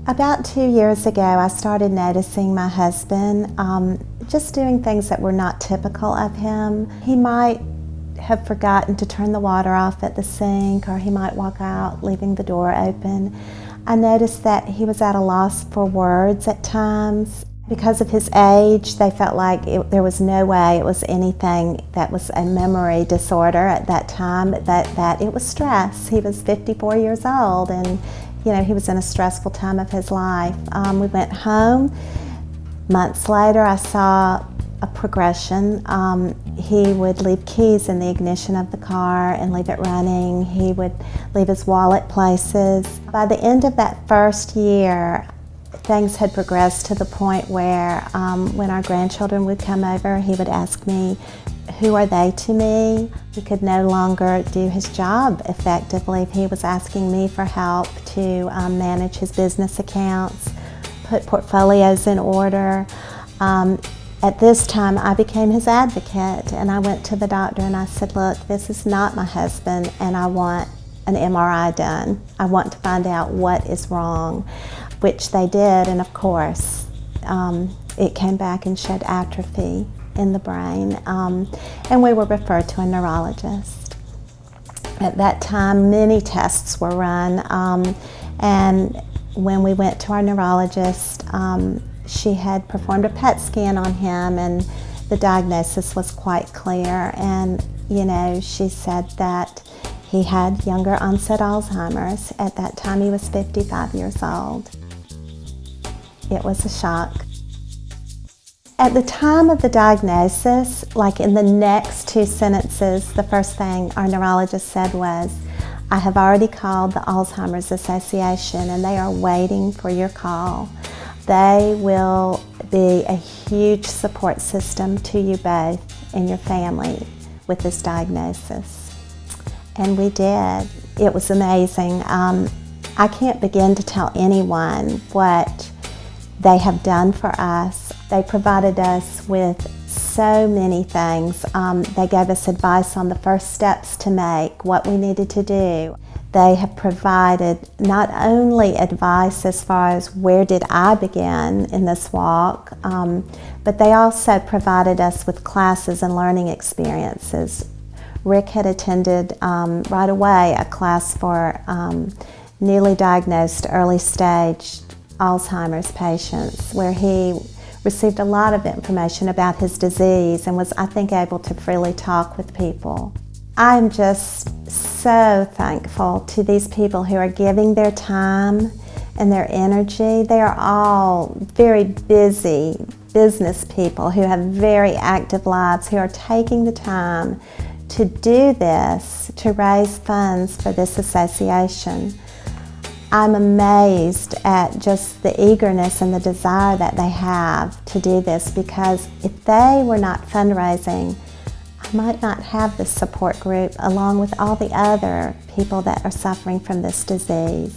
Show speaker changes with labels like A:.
A: About 2 years ago, I started noticing my husband just doing things that were not typical of him. He might have forgotten to turn the water off at the sink, or he might walk out leaving the door open. I noticed that he was at a loss for words at times. Because of his age, they felt like there was no way it was anything that was a memory disorder at that time, that it was stress. He was 54 years old, and he was in a stressful time of his life. We went home. Months later, I saw a progression. He would leave keys in the ignition of the car and leave it running. He would leave his wallet places. By the end of that first year, things had progressed to the point where when our grandchildren would come over, he would ask me, "Who are they to me?" He could no longer do his job effectively. He was asking me for help to manage his business accounts, put portfolios in order. At this time, I became his advocate, and I went to the doctor and I said, "Look, this is not my husband, and I want an MRI done. I want to find out what is wrong," which they did, and of course, it came back and showed atrophy in the brain, and we were referred to a neurologist. At that time, many tests were run, and when we went to our neurologist, she had performed a PET scan on him, and the diagnosis was quite clear. And she said that he had younger onset Alzheimer's. At that time, he was 55 years old. It was a shock. At the time of the diagnosis, like in the next 2 sentences, the first thing our neurologist said was, "I have already called the Alzheimer's Association, and they are waiting for your call. They will be a huge support system to you both and your family with this diagnosis." And we did. It was amazing. I can't begin to tell anyone what they have done for us. They provided us with so many things. They gave us advice on the first steps to make, what we needed to do. They have provided not only advice as far as where did I begin in this walk, but they also provided us with classes and learning experiences. Rick had attended right away a class for newly diagnosed early stage Alzheimer's patients, where he received a lot of information about his disease and was, I think, able to freely talk with people. I'm just so thankful to these people who are giving their time and their energy. They are all very busy business people who have very active lives, who are taking the time to do this, to raise funds for this association. I'm amazed at just the eagerness and the desire that they have to do this, because if they were not fundraising, I might not have this support group along with all the other people that are suffering from this disease.